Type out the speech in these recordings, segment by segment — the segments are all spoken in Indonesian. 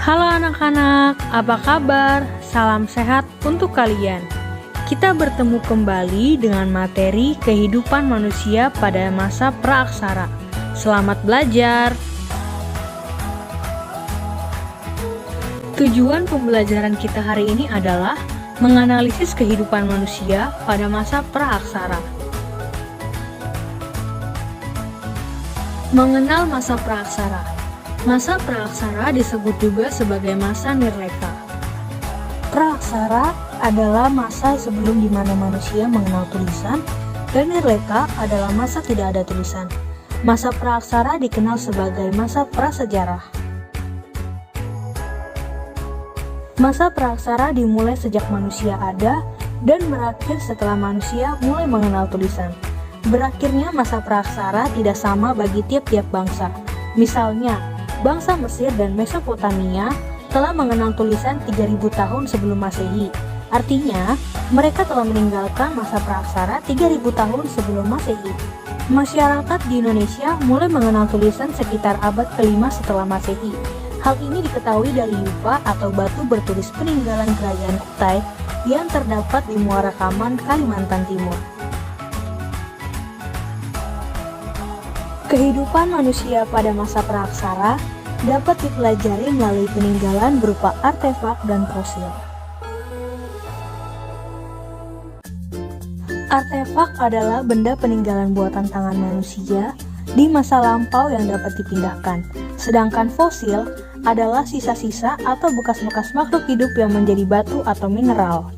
Halo anak-anak, apa kabar? Salam sehat untuk kalian. Kita bertemu kembali dengan materi kehidupan manusia pada masa praaksara. Selamat belajar! Tujuan pembelajaran kita hari ini adalah menganalisis kehidupan manusia pada masa praaksara. Mengenal masa praaksara. Masa praaksara disebut juga sebagai masa nirleka. Praaksara adalah masa sebelum di mana manusia mengenal tulisan, dan nirleka adalah masa tidak ada tulisan. Masa praaksara dikenal sebagai masa prasejarah. Masa praaksara dimulai sejak manusia ada dan berakhir setelah manusia mulai mengenal tulisan. Berakhirnya masa praaksara tidak sama bagi tiap-tiap bangsa. Misalnya, bangsa Mesir dan Mesopotamia telah mengenal tulisan 3000 tahun sebelum Masehi. Artinya, mereka telah meninggalkan masa praaksara 3000 tahun sebelum Masehi. Masyarakat di Indonesia mulai mengenal tulisan sekitar abad ke-5 setelah Masehi. Hal ini diketahui dari yupa atau batu bertulis peninggalan kerajaan Kutai yang terdapat di Muara Kaman, Kalimantan Timur. Kehidupan manusia pada masa praaksara dapat dipelajari melalui peninggalan berupa artefak dan fosil. Artefak adalah benda peninggalan buatan tangan manusia di masa lampau yang dapat dipindahkan, sedangkan fosil adalah sisa-sisa atau bekas-bekas makhluk hidup yang menjadi batu atau mineral.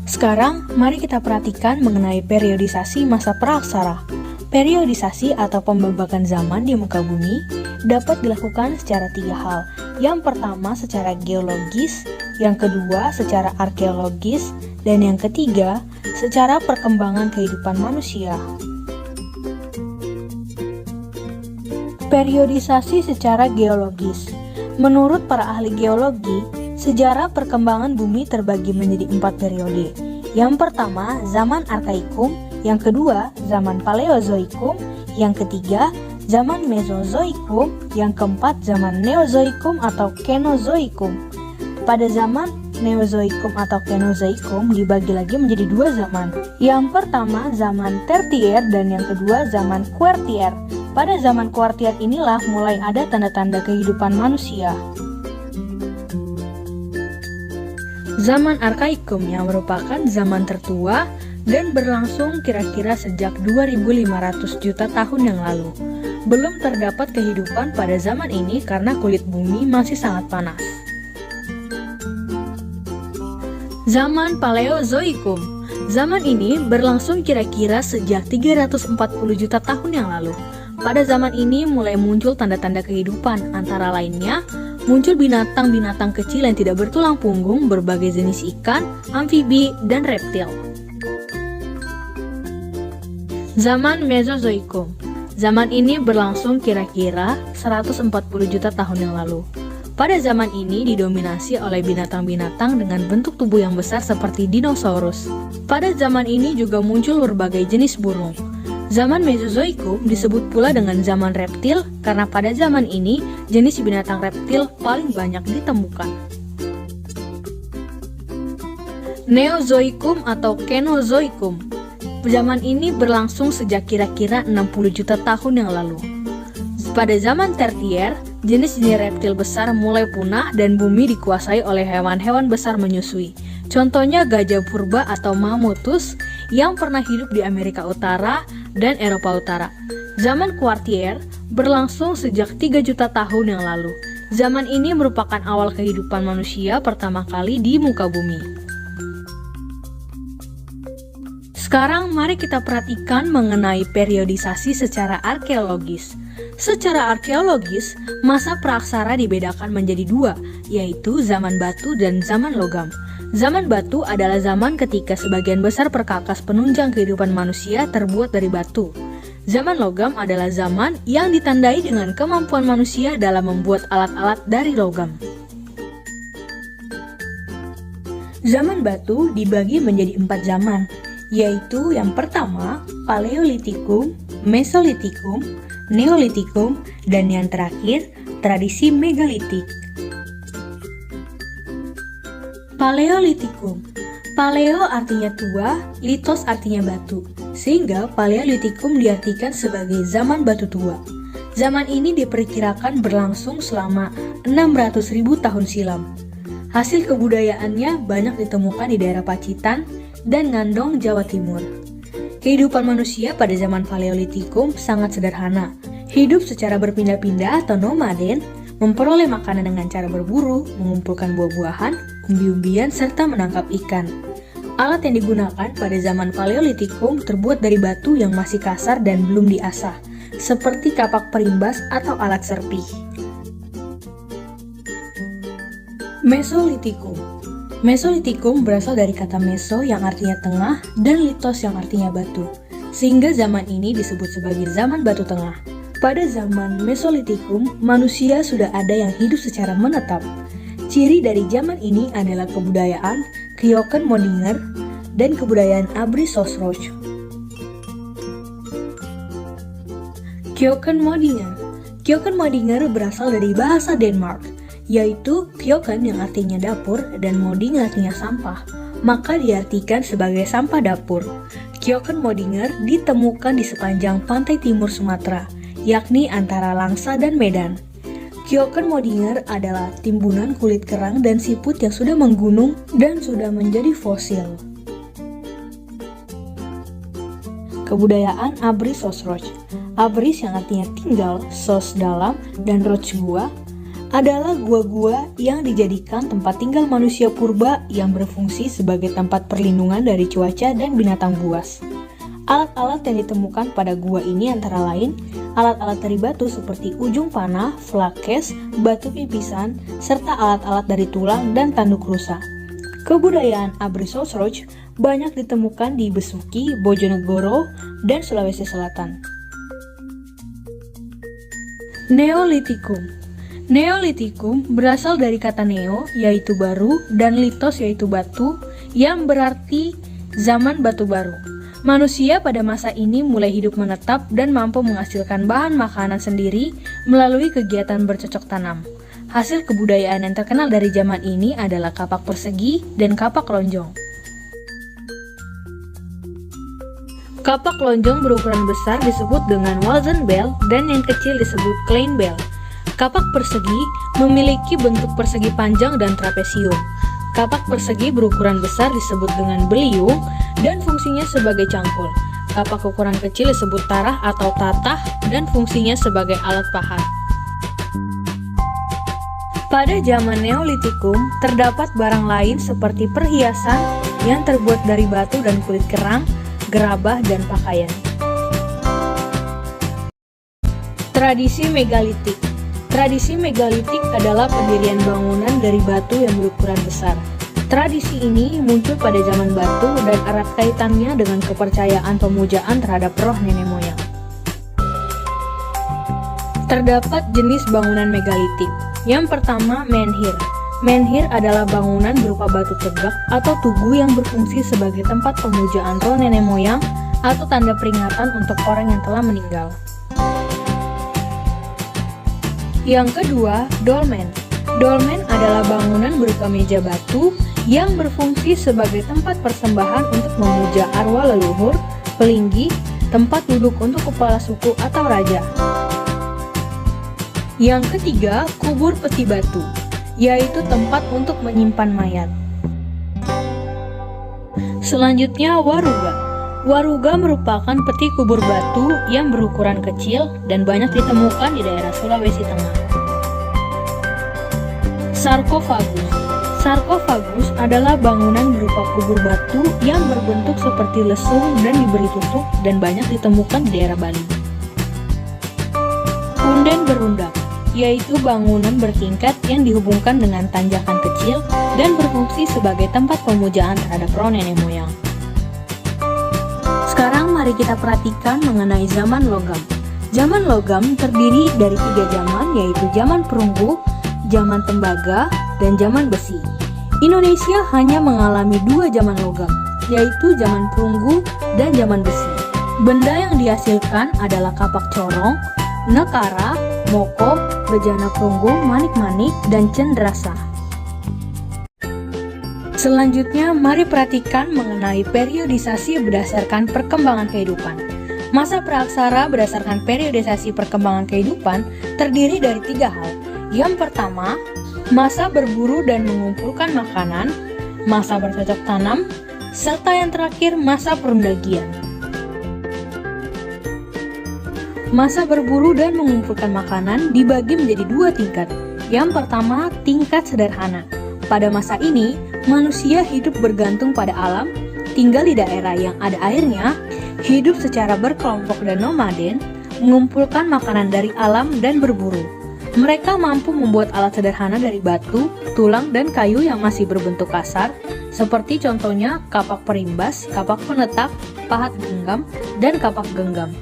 Sekarang, mari kita perhatikan mengenai periodisasi masa praaksara. Periodisasi atau pembabakan zaman di muka bumi dapat dilakukan secara 3 hal. Yang pertama secara geologis, yang kedua secara arkeologis, dan yang ketiga secara perkembangan kehidupan manusia. Periodisasi secara geologis. Menurut para ahli geologi, sejarah perkembangan bumi terbagi menjadi 4 periode. Yang pertama, zaman Arkaikum, yang kedua, zaman Paleozoikum, yang ketiga, zaman Mesozoikum, yang keempat, zaman Neozoikum atau Kenozoikum. Pada zaman Neozoikum atau Kenozoikum dibagi lagi menjadi 2 zaman. Yang pertama, zaman Tertier dan yang kedua, zaman Kuartier. Pada zaman Kuartier inilah mulai ada tanda-tanda kehidupan manusia. Zaman Arkaikum yang merupakan zaman tertua dan berlangsung kira-kira sejak 2500 juta tahun yang lalu. Belum terdapat kehidupan pada zaman ini karena kulit bumi masih sangat panas. Zaman Paleozoikum. Zaman ini berlangsung kira-kira sejak 340 juta tahun yang lalu. Pada zaman ini mulai muncul tanda-tanda kehidupan, antara lainnya muncul binatang-binatang kecil yang tidak bertulang punggung, berbagai jenis ikan, amfibi, dan reptil. Zaman Mesozoikum. Zaman ini berlangsung kira-kira 140 juta tahun yang lalu. Pada zaman ini didominasi oleh binatang-binatang dengan bentuk tubuh yang besar seperti dinosaurus. Pada zaman ini juga muncul berbagai jenis burung. Zaman Mesozoikum disebut pula dengan zaman reptil karena pada zaman ini jenis binatang reptil paling banyak ditemukan. Neozoikum atau Kenozoikum. Zaman ini berlangsung sejak kira-kira 60 juta tahun yang lalu. Pada zaman Tertier, jenis-jenis reptil besar mulai punah dan bumi dikuasai oleh hewan-hewan besar menyusui. Contohnya gajah purba atau Mammuthus yang pernah hidup di Amerika Utara dan Eropa Utara. Zaman Kuartier berlangsung sejak 3 juta tahun yang lalu. Zaman ini merupakan awal kehidupan manusia pertama kali di muka bumi. Sekarang mari kita perhatikan mengenai periodisasi secara arkeologis. Secara arkeologis, masa praaksara dibedakan menjadi 2, yaitu zaman batu dan zaman logam. Zaman batu adalah zaman ketika sebagian besar perkakas penunjang kehidupan manusia terbuat dari batu. Zaman logam adalah zaman yang ditandai dengan kemampuan manusia dalam membuat alat-alat dari logam. Zaman batu dibagi menjadi 4 zaman, yaitu yang pertama Paleolitikum, Mesolitikum, Neolitikum, dan yang terakhir tradisi megalitik. Paleolitikum. Paleo artinya tua, litos artinya batu, sehingga Paleolitikum diartikan sebagai zaman batu tua. Zaman ini diperkirakan berlangsung selama 600.000 tahun silam. Hasil kebudayaannya banyak ditemukan di daerah Pacitan dan Ngandong, Jawa Timur. Kehidupan manusia pada zaman Paleolitikum sangat sederhana. Hidup secara berpindah-pindah atau nomaden, memperoleh makanan dengan cara berburu, mengumpulkan buah-buahan, umbi-umbian, serta menangkap ikan. Alat yang digunakan pada zaman Paleolitikum terbuat dari batu yang masih kasar dan belum diasah, seperti kapak perimbas atau alat serpih. Mesolitikum. Mesolitikum berasal dari kata meso yang artinya tengah dan litos yang artinya batu, sehingga zaman ini disebut sebagai zaman batu tengah. Pada zaman Mesolitikum, manusia sudah ada yang hidup secara menetap. Ciri dari zaman ini adalah kebudayaan Kyoken-Modinger dan kebudayaan Abri-Sosroch. Kyoken-Modinger. Kyoken-Modinger berasal dari bahasa Denmark, yaitu Kyoken yang artinya dapur dan moding artinya sampah, maka diartikan sebagai sampah dapur. Kyoken-Modinger ditemukan di sepanjang pantai timur Sumatera, yakni antara Langsa dan Medan. Kyoken-Modinger adalah timbunan kulit kerang dan siput yang sudah menggunung dan sudah menjadi fosil. Kebudayaan Abri-Sosroch. Abris yang artinya tinggal, sos dalam, dan roch gua adalah gua-gua yang dijadikan tempat tinggal manusia purba yang berfungsi sebagai tempat perlindungan dari cuaca dan binatang buas. Alat-alat yang ditemukan pada gua ini antara lain alat-alat dari batu seperti ujung panah, flakes, batu pipisan, serta alat-alat dari tulang dan tanduk rusa. Kebudayaan Abri-Sosroch banyak ditemukan di Besuki, Bojonegoro, dan Sulawesi Selatan. Neolitikum. Neolitikum berasal dari kata neo, yaitu baru, dan litos, yaitu batu, yang berarti zaman batu baru. Manusia pada masa ini mulai hidup menetap dan mampu menghasilkan bahan makanan sendiri melalui kegiatan bercocok tanam. Hasil kebudayaan yang terkenal dari zaman ini adalah kapak persegi dan kapak lonjong. Kapak lonjong berukuran besar disebut dengan Walzenbell dan yang kecil disebut Kleinbell. Kapak persegi memiliki bentuk persegi panjang dan trapesium. Kapak persegi berukuran besar disebut dengan beliung dan fungsinya sebagai cangkul. Kapak ukuran kecil disebut tarah atau tatah dan fungsinya sebagai alat pahat. Pada zaman Neolitikum, terdapat barang lain seperti perhiasan yang terbuat dari batu dan kulit kerang, gerabah, dan pakaian. Tradisi megalitik. Tradisi megalitik adalah pendirian bangunan dari batu yang berukuran besar. Tradisi ini muncul pada zaman batu dan erat kaitannya dengan kepercayaan pemujaan terhadap roh nenek moyang. Terdapat jenis bangunan megalitik. Yang pertama, menhir. Menhir adalah bangunan berupa batu tegak atau tugu yang berfungsi sebagai tempat pemujaan roh nenek moyang atau tanda peringatan untuk orang yang telah meninggal. Yang kedua, dolmen. Dolmen adalah bangunan berupa meja batu yang berfungsi sebagai tempat persembahan untuk memuja arwah leluhur, pelinggi, tempat duduk untuk kepala suku atau raja. Yang ketiga, kubur peti batu, yaitu tempat untuk menyimpan mayat. Selanjutnya, waruga. Waruga merupakan peti kubur batu yang berukuran kecil dan banyak ditemukan di daerah Sulawesi Tengah. Sarkofagus. Sarkofagus adalah bangunan berupa kubur batu yang berbentuk seperti lesung dan diberi tutup dan banyak ditemukan di daerah Bali. Punden berundak, yaitu bangunan bertingkat yang dihubungkan dengan tanjakan kecil dan berfungsi sebagai tempat pemujaan terhadap roh nenek moyang. Sekarang mari kita perhatikan mengenai zaman logam. Zaman logam terdiri dari 3 zaman, yaitu zaman perunggu, zaman tembaga, dan zaman besi. Indonesia hanya mengalami dua zaman logam, yaitu zaman perunggu dan zaman besi. Benda yang dihasilkan adalah kapak corong, nekara, moko, bejana perunggu, manik-manik, dan cenderamata. Selanjutnya, mari perhatikan mengenai periodisasi berdasarkan perkembangan kehidupan. Masa praaksara berdasarkan periodisasi perkembangan kehidupan terdiri dari 3 hal. Yang pertama, masa berburu dan mengumpulkan makanan, masa bercocok tanam, serta yang terakhir masa perundagian. Masa berburu dan mengumpulkan makanan dibagi menjadi 2 tingkat. Yang pertama, tingkat sederhana. Pada masa ini, manusia hidup bergantung pada alam, tinggal di daerah yang ada airnya, hidup secara berkelompok dan nomaden, mengumpulkan makanan dari alam dan berburu. Mereka mampu membuat alat sederhana dari batu, tulang, dan kayu yang masih berbentuk kasar, seperti contohnya kapak perimbas, kapak penetap, pahat genggam, dan kapak genggam.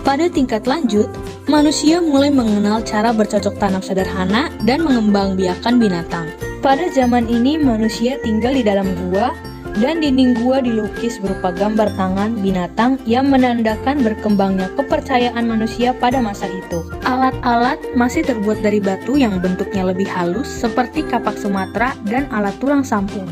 Pada tingkat lanjut, manusia mulai mengenal cara bercocok tanam sederhana dan mengembangbiakan binatang. Pada zaman ini, manusia tinggal di dalam gua, dan dinding gua dilukis berupa gambar tangan binatang yang menandakan berkembangnya kepercayaan manusia pada masa itu. Alat-alat masih terbuat dari batu yang bentuknya lebih halus seperti kapak Sumatera dan alat tulang sampung.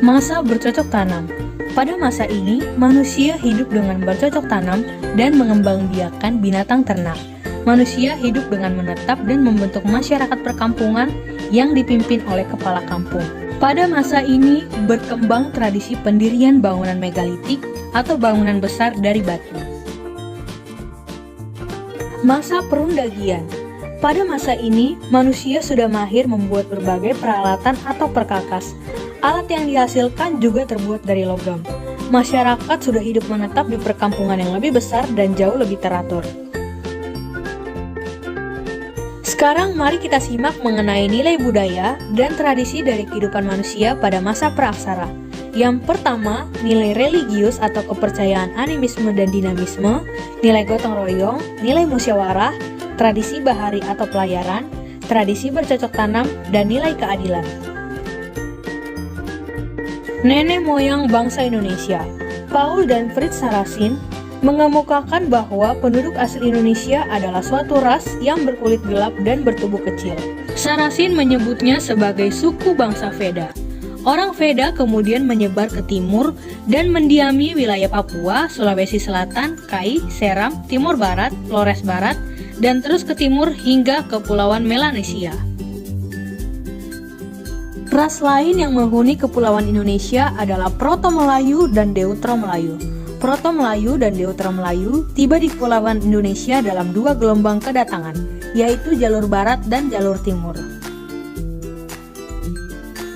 Masa bercocok tanam. Pada masa ini, manusia hidup dengan bercocok tanam dan mengembangbiakan binatang ternak. Manusia hidup dengan menetap dan membentuk masyarakat perkampungan yang dipimpin oleh kepala kampung. Pada masa ini, berkembang tradisi pendirian bangunan megalitik atau bangunan besar dari batu. Masa perundagian. Pada masa ini, manusia sudah mahir membuat berbagai peralatan atau perkakas. Alat yang dihasilkan juga terbuat dari logam. Masyarakat sudah hidup menetap di perkampungan yang lebih besar dan jauh lebih teratur. Sekarang mari kita simak mengenai nilai budaya dan tradisi dari kehidupan manusia pada masa praaksara. Yang pertama, nilai religius atau kepercayaan animisme dan dinamisme, nilai gotong royong, nilai musyawarah, tradisi bahari atau pelayaran, tradisi bercocok tanam, dan nilai keadilan. Nenek moyang bangsa Indonesia, Paul dan Fritz Saracen mengemukakan bahwa penduduk asli Indonesia adalah suatu ras yang berkulit gelap dan bertubuh kecil. Saracen menyebutnya sebagai suku bangsa Veda. Orang Veda kemudian menyebar ke timur dan mendiami wilayah Papua, Sulawesi Selatan, Kai, Seram, Timur Barat, Flores Barat, dan terus ke timur hingga ke Kepulauan Melanesia. Ras lain yang menghuni kepulauan Indonesia adalah Proto-Melayu dan Deutero-Melayu. Proto-Melayu dan Deutero-Melayu tiba di kepulauan Indonesia dalam 2 gelombang kedatangan, yaitu jalur barat dan jalur timur.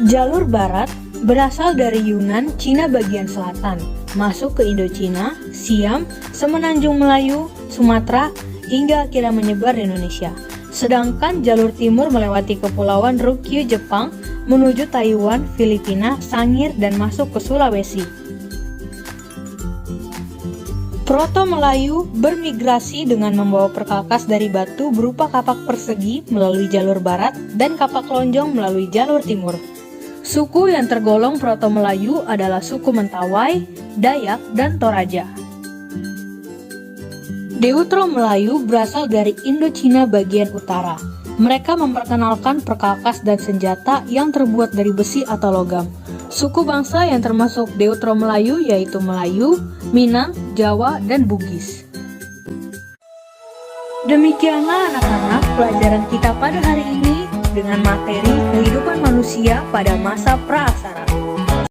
Jalur barat berasal dari Yunan, Cina bagian selatan, masuk ke Indochina, Siam, Semenanjung Melayu, Sumatera, hingga akhirnya menyebar di Indonesia. Sedangkan jalur timur melewati kepulauan Ryukyu, Jepang, menuju Taiwan, Filipina, Sangir, dan masuk ke Sulawesi. Proto-Melayu bermigrasi dengan membawa perkakas dari batu berupa kapak persegi melalui jalur barat dan kapak lonjong melalui jalur timur. Suku yang tergolong Proto-Melayu adalah suku Mentawai, Dayak, dan Toraja. Deutero-Melayu berasal dari Indochina bagian utara. Mereka memperkenalkan perkakas dan senjata yang terbuat dari besi atau logam. Suku bangsa yang termasuk Deutero-Melayu yaitu Melayu, Minang, Jawa, dan Bugis. Demikianlah anak-anak pelajaran kita pada hari ini dengan materi kehidupan manusia pada masa praaksara.